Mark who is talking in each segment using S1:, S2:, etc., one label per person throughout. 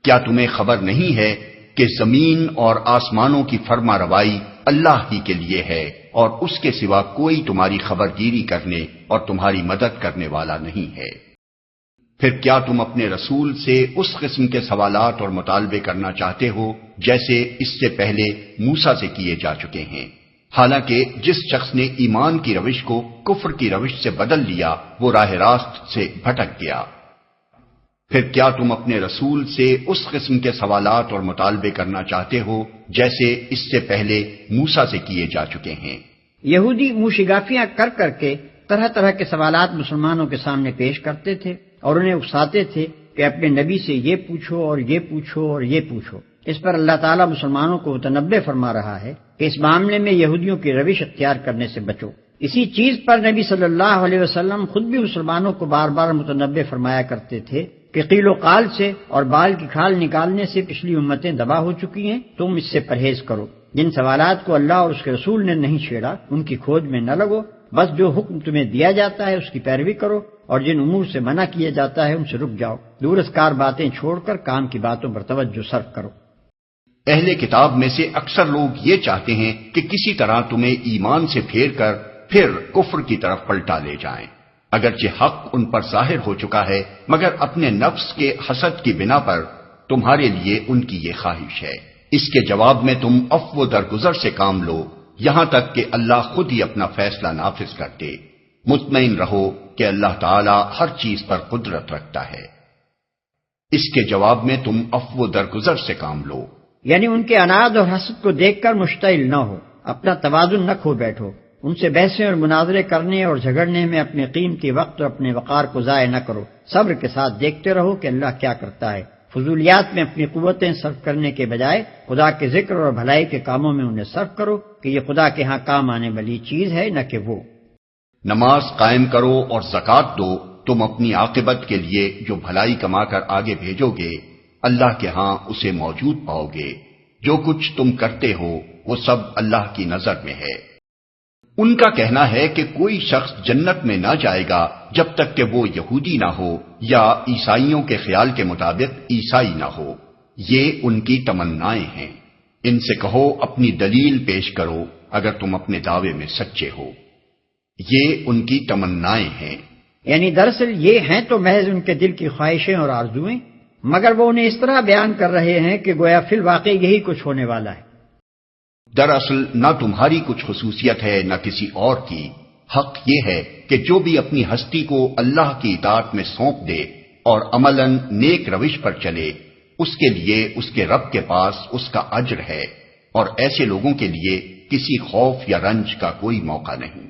S1: کیا تمہیں خبر نہیں ہے کہ زمین اور آسمانوں کی فرما روائی اللہ ہی کے لیے ہے اور اس کے سوا کوئی تمہاری خبر گیری کرنے اور تمہاری مدد کرنے والا نہیں ہے؟ پھر کیا تم اپنے رسول سے اس قسم کے سوالات اور مطالبے کرنا چاہتے ہو جیسے اس سے پہلے موسیٰ سے کیے جا چکے ہیں؟ حالانکہ جس شخص نے ایمان کی روش کو کفر کی روش سے بدل لیا وہ راہ راست سے بھٹک گیا۔ پھر کیا تم اپنے رسول سے اس قسم کے سوالات اور مطالبے کرنا چاہتے ہو جیسے اس سے پہلے موسیٰ سے کیے جا چکے ہیں؟
S2: یہودی منشگافیاں کر کر کے طرح طرح کے سوالات مسلمانوں کے سامنے پیش کرتے تھے اور انہیں اکساتے تھے کہ اپنے نبی سے یہ پوچھو اور یہ پوچھو اور یہ پوچھو۔ اس پر اللہ تعالیٰ مسلمانوں کو متنبہ فرما رہا ہے کہ اس معاملے میں یہودیوں کی روش اختیار کرنے سے بچو۔ اسی چیز پر نبی صلی اللہ علیہ وسلم خود بھی مسلمانوں کو بار بار متنبہ فرمایا کرتے تھے کہ قیل و قال سے اور بال کی کھال نکالنے سے پچھلی امتیں تباہ ہو چکی ہیں، تم اس سے پرہیز کرو۔ جن سوالات کو اللہ اور اس کے رسول نے نہیں چھیڑا ان کی کھوج میں نہ لگو، بس جو حکم تمہیں دیا جاتا ہے اس کی پیروی کرو، اور جن امور سے منع کیا جاتا ہے ان سے رک جاؤ۔ دورسکار باتیں چھوڑ کر کام کی باتوں پر توجہ صرف کرو۔
S1: اہل کتاب میں سے اکثر لوگ یہ چاہتے ہیں کہ کسی طرح تمہیں ایمان سے پھیر کر پھر کفر کی طرف پلٹا لے جائیں، اگرچہ حق ان پر ظاہر ہو چکا ہے، مگر اپنے نفس کے حسد کی بنا پر تمہارے لیے ان کی یہ خواہش ہے۔ اس کے جواب میں تم عفو درگزر سے کام لو یہاں تک کہ اللہ خود ہی اپنا فیصلہ نافذ کر دے۔ مطمئن رہو کہ اللہ تعالی ہر چیز پر قدرت رکھتا ہے۔ اس کے جواب میں تم عفو درگزر سے کام لو،
S2: یعنی ان کے اناد اور حسد کو دیکھ کر مشتعل نہ ہو، اپنا توازن نہ کھو بیٹھو، ان سے بحثیں اور مناظرے کرنے اور جھگڑنے میں اپنے قیمتی وقت اور اپنے وقار کو ضائع نہ کرو، صبر کے ساتھ دیکھتے رہو کہ اللہ کیا کرتا ہے۔ فضولیات میں اپنی قوتیں صرف کرنے کے بجائے خدا کے ذکر اور بھلائی کے کاموں میں انہیں صرف کرو کہ یہ خدا کے ہاں کام آنے والی چیز ہے، نہ کہ وہ۔
S1: نماز قائم کرو اور زکوٰۃ دو، تم اپنی عاقبت کے لیے جو بھلائی کما کر آگے بھیجو گے اللہ کے ہاں اسے موجود پاؤ گے۔ جو کچھ تم کرتے ہو وہ سب اللہ کی نظر میں ہے۔ ان کا کہنا ہے کہ کوئی شخص جنت میں نہ جائے گا جب تک کہ وہ یہودی نہ ہو یا عیسائیوں کے خیال کے مطابق عیسائی نہ ہو۔ یہ ان کی تمنائیں ہیں۔ ان سے کہو اپنی دلیل پیش کرو اگر تم اپنے دعوے میں سچے ہو۔ یہ ان کی تمنائیں ہیں،
S2: یعنی دراصل یہ ہیں تو محض ان کے دل کی خواہشیں اور آرزویں، مگر وہ انہیں اس طرح بیان کر رہے ہیں کہ گویا فی الواقع یہی کچھ ہونے والا ہے۔
S1: دراصل نہ تمہاری کچھ خصوصیت ہے نہ کسی اور کی۔ حق یہ ہے کہ جو بھی اپنی ہستی کو اللہ کی اطاعت میں سونپ دے اور عملاً نیک روش پر چلے، اس کے لیے اس کے رب کے پاس اس کا اجر ہے، اور ایسے لوگوں کے لیے کسی خوف یا رنج کا کوئی موقع نہیں۔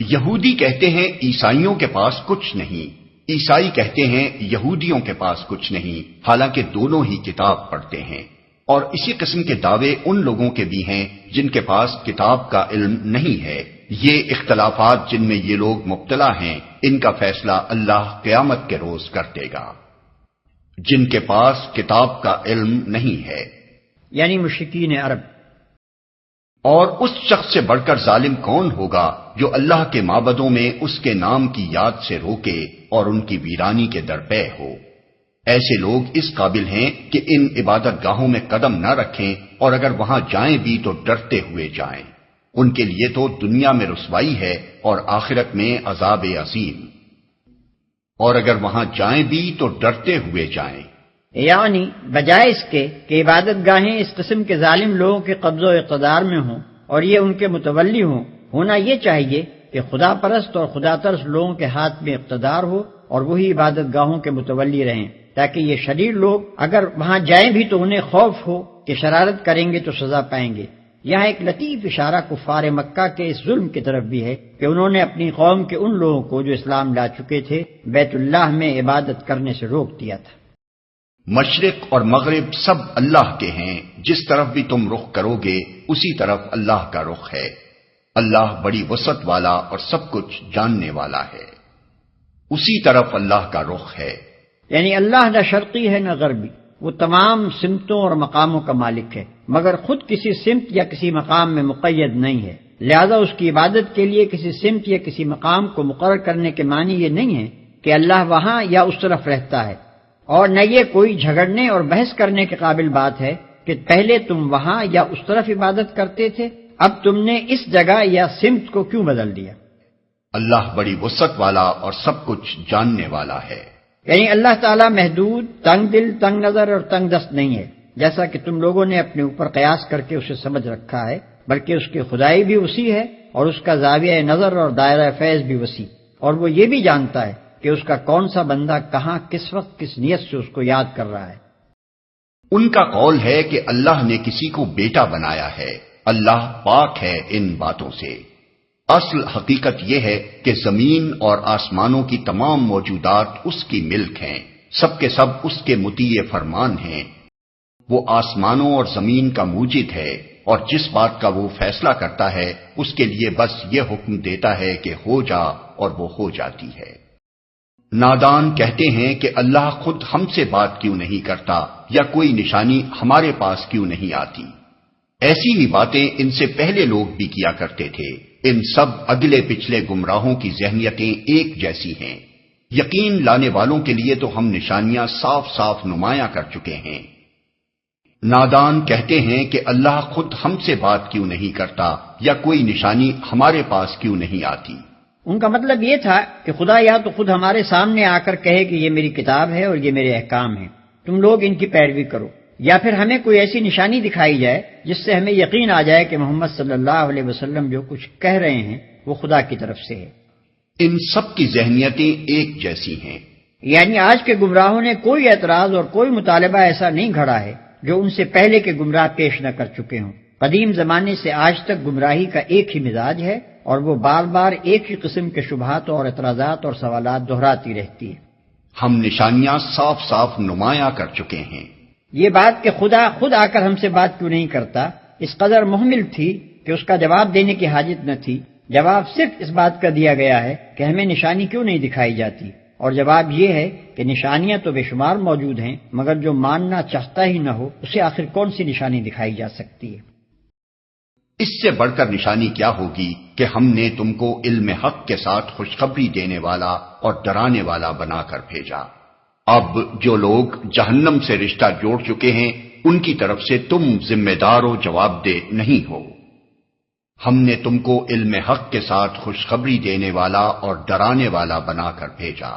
S1: یہودی کہتے ہیں عیسائیوں کے پاس کچھ نہیں، عیسائی کہتے ہیں یہودیوں کے پاس کچھ نہیں، حالانکہ دونوں ہی کتاب پڑھتے ہیں۔ اور اسی قسم کے دعوے ان لوگوں کے بھی ہیں جن کے پاس کتاب کا علم نہیں ہے۔ یہ اختلافات جن میں یہ لوگ مبتلا ہیں ان کا فیصلہ اللہ قیامت کے روز کر دے گا۔ جن کے پاس کتاب کا علم نہیں ہے
S2: یعنی مشرکین عرب۔
S1: اور اس شخص سے بڑھ کر ظالم کون ہوگا جو اللہ کے معبدوں میں اس کے نام کی یاد سے روکے اور ان کی ویرانی کے درپے ہو۔ ایسے لوگ اس قابل ہیں کہ ان عبادت گاہوں میں قدم نہ رکھیں، اور اگر وہاں جائیں بھی تو ڈرتے ہوئے جائیں۔ ان کے لیے تو دنیا میں رسوائی ہے اور آخرت میں عذاب عظیم۔ اور اگر وہاں جائیں بھی تو ڈرتے ہوئے جائیں،
S2: یعنی بجائے اس کے کہ عبادت گاہیں اس قسم کے ظالم لوگوں کے قبضہ و اقتدار میں ہوں اور یہ ان کے متولی ہوں، ہونا یہ چاہیے کہ خدا پرست اور خدا ترس لوگوں کے ہاتھ میں اقتدار ہو اور وہی عبادت گاہوں کے متولی رہیں، تاکہ یہ شریر لوگ اگر وہاں جائیں بھی تو انہیں خوف ہو کہ شرارت کریں گے تو سزا پائیں گے۔ یہاں ایک لطیف اشارہ کفار مکہ کے اس ظلم کی طرف بھی ہے کہ انہوں نے اپنی قوم کے ان لوگوں کو جو اسلام لا چکے تھے بیت اللہ میں عبادت کرنے سے روک دیا تھا۔
S1: مشرق اور مغرب سب اللہ کے ہیں، جس طرف بھی تم رخ کرو گے اسی طرف اللہ کا رخ ہے۔ اللہ بڑی وسعت والا اور سب کچھ جاننے والا ہے۔ اسی طرف اللہ کا رخ ہے،
S2: یعنی اللہ نہ شرقی ہے نہ غربی، وہ تمام سمتوں اور مقاموں کا مالک ہے، مگر خود کسی سمت یا کسی مقام میں مقید نہیں ہے، لہذا اس کی عبادت کے لیے کسی سمت یا کسی مقام کو مقرر کرنے کے معنی یہ نہیں ہے کہ اللہ وہاں یا اس طرف رہتا ہے، اور نہ یہ کوئی جھگڑنے اور بحث کرنے کے قابل بات ہے کہ پہلے تم وہاں یا اس طرف عبادت کرتے تھے، اب تم نے اس جگہ یا سمت کو کیوں بدل دیا؟
S1: اللہ بڑی وسعت والا اور سب کچھ جاننے والا ہے۔
S2: یعنی اللہ تعالیٰ محدود، تنگ دل، تنگ نظر اور تنگ دست نہیں ہے، جیسا کہ تم لوگوں نے اپنے اوپر قیاس کر کے اسے سمجھ رکھا ہے، بلکہ اس کی خدائی بھی وسیع ہے اور اس کا زاویہ نظر اور دائرہ فیض بھی وسیع، اور وہ یہ بھی جانتا ہے کہ اس کا کون سا بندہ کہاں کس وقت کس نیت سے اس کو یاد کر رہا ہے۔
S1: ان کا قول ہے کہ اللہ نے کسی کو بیٹا بنایا ہے، اللہ پاک ہے ان باتوں سے۔ اصل حقیقت یہ ہے کہ زمین اور آسمانوں کی تمام موجودات اس کی ملک ہیں، سب کے سب اس کے مطیع فرمان ہیں۔ وہ آسمانوں اور زمین کا موجد ہے، اور جس بات کا وہ فیصلہ کرتا ہے اس کے لیے بس یہ حکم دیتا ہے کہ ہو جا، اور وہ ہو جاتی ہے۔ نادان کہتے ہیں کہ اللہ خود ہم سے بات کیوں نہیں کرتا، یا کوئی نشانی ہمارے پاس کیوں نہیں آتی۔ ایسی ہی باتیں ان سے پہلے لوگ بھی کیا کرتے تھے۔ ان سب اگلے پچھلے گمراہوں کی ذہنیتیں ایک جیسی ہیں۔ یقین لانے والوں کے لیے تو ہم نشانیاں صاف صاف نمایاں کر چکے ہیں۔ نادان کہتے ہیں کہ اللہ خود ہم سے بات کیوں نہیں کرتا، یا کوئی نشانی ہمارے پاس کیوں نہیں آتی۔
S2: ان کا مطلب یہ تھا کہ خدا یا تو خود ہمارے سامنے آ کر کہے کہ یہ میری کتاب ہے اور یہ میرے احکام ہیں، تم لوگ ان کی پیروی کرو، یا پھر ہمیں کوئی ایسی نشانی دکھائی جائے جس سے ہمیں یقین آ جائے کہ محمد صلی اللہ علیہ وسلم جو کچھ کہہ رہے ہیں وہ خدا کی طرف سے ہے۔
S1: ان سب کی ذہنیتیں ایک جیسی ہیں۔
S2: یعنی آج کے گمراہوں نے کوئی اعتراض اور کوئی مطالبہ ایسا نہیں گھڑا ہے جو ان سے پہلے کے گمراہ پیش نہ کر چکے ہوں۔ قدیم زمانے سے آج تک گمراہی کا ایک ہی مزاج ہے، اور وہ بار بار ایک ہی قسم کے شبہات اور اعتراضات اور سوالات دہراتی رہتی ہے۔
S1: ہم نشانیاں صاف صاف نمایاں کر چکے ہیں۔
S2: یہ بات کہ خدا خود آ کر ہم سے بات کیوں نہیں کرتا اس قدر محمل تھی کہ اس کا جواب دینے کی حاجت نہ تھی۔ جواب صرف اس بات کا دیا گیا ہے کہ ہمیں نشانی کیوں نہیں دکھائی جاتی، اور جواب یہ ہے کہ نشانیاں تو بے شمار موجود ہیں، مگر جو ماننا چاہتا ہی نہ ہو اسے آخر کون سی نشانی دکھائی جا سکتی ہے؟
S1: اس سے بڑھ کر نشانی کیا ہوگی کہ ہم نے تم کو علم حق کے ساتھ خوشخبری دینے والا اور ڈرانے والا بنا کر بھیجا۔ اب جو لوگ جہنم سے رشتہ جوڑ چکے ہیں ان کی طرف سے تم ذمہ دار و جواب دہ نہیں ہو۔ ہم نے تم کو علم حق کے ساتھ خوشخبری دینے والا اور ڈرانے والا بنا کر بھیجا۔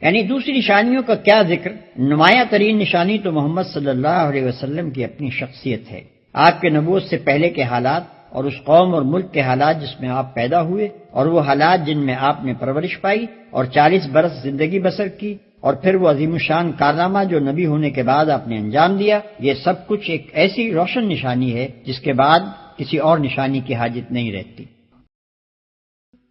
S2: یعنی دوسری نشانیوں کا کیا ذکر، نمایاں ترین نشانی تو محمد صلی اللہ علیہ وسلم کی اپنی شخصیت ہے، آپ کے نبوت سے پہلے کے حالات اور اس قوم اور ملک کے حالات جس میں آپ پیدا ہوئے، اور وہ حالات جن میں آپ نے پرورش پائی اور 40 برس زندگی بسر کی، اور پھر وہ عظیم الشان کارنامہ جو نبی ہونے کے بعد آپ نے انجام دیا۔ یہ سب کچھ ایک ایسی روشن نشانی ہے جس کے بعد کسی اور نشانی کی حاجت نہیں رہتی۔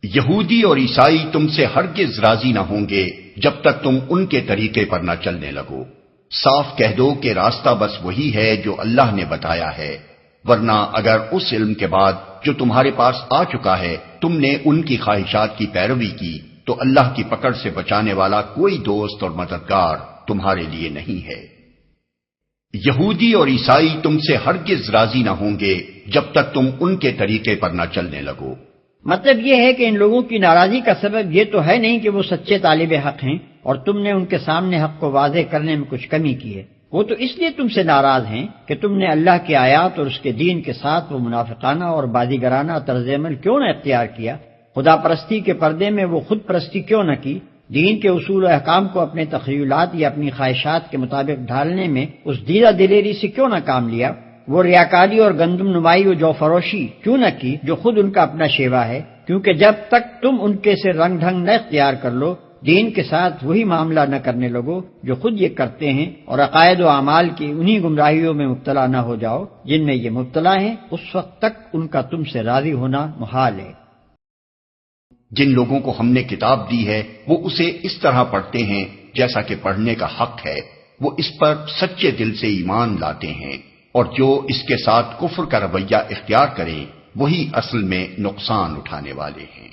S1: یہودی اور عیسائی تم سے ہرگز راضی نہ ہوں گے جب تک تم ان کے طریقے پر نہ چلنے لگو۔ صاف کہہ دو کہ راستہ بس وہی ہے جو اللہ نے بتایا ہے، ورنہ اگر اس علم کے بعد جو تمہارے پاس آ چکا ہے تم نے ان کی خواہشات کی پیروی کی تو اللہ کی پکڑ سے بچانے والا کوئی دوست اور مددگار تمہارے لیے نہیں ہے۔ یہودی اور عیسائی تم سے ہرگز راضی نہ ہوں گے جب تک تم ان کے طریقے پر نہ چلنے لگو۔
S2: مطلب یہ ہے کہ ان لوگوں کی ناراضی کا سبب یہ تو ہے نہیں کہ وہ سچے طالب حق ہیں اور تم نے ان کے سامنے حق کو واضح کرنے میں کچھ کمی کی ہے، وہ تو اس لیے تم سے ناراض ہیں کہ تم نے اللہ کی آیات اور اس کے دین کے ساتھ وہ منافقانہ اور بازیگرانہ طرز عمل کیوں نہ اختیار کیا، خدا پرستی کے پردے میں وہ خود پرستی کیوں نہ کی، دین کے اصول و احکام کو اپنے تخیلات یا اپنی خواہشات کے مطابق ڈھالنے میں اس دیدہ دلیری سے کیوں نہ کام لیا، وہ ریاکاری اور گندم نمائی و جو فروشی کیوں نہ کی جو خود ان کا اپنا شیوا ہے، کیونکہ جب تک تم ان کے سے رنگ ڈھنگ نہ اختیار کر لو، دین کے ساتھ وہی معاملہ نہ کرنے لگو جو خود یہ کرتے ہیں، اور عقائد و اعمال کی انہی گمراہیوں میں مبتلا نہ ہو جاؤ جن میں یہ مبتلا ہیں، اس وقت تک ان کا تم سے راضی ہونا محال ہے۔
S1: جن لوگوں کو ہم نے کتاب دی ہے وہ اسے اس طرح پڑھتے ہیں جیسا کہ پڑھنے کا حق ہے، وہ اس پر سچے دل سے ایمان لاتے ہیں، اور جو اس کے ساتھ کفر کا رویہ اختیار کریں وہی اصل میں نقصان اٹھانے والے ہیں۔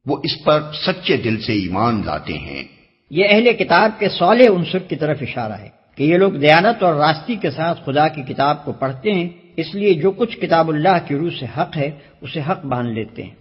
S1: وہ اس پر سچے دل سے ایمان لاتے ہیں۔
S2: یہ اہل کتاب کے صالح عنصر کی طرف اشارہ ہے کہ یہ لوگ دیانت اور راستی کے ساتھ خدا کی کتاب کو پڑھتے ہیں، اس لیے جو کچھ کتاب اللہ کی روح سے حق ہے اسے حق مان لیتے ہیں۔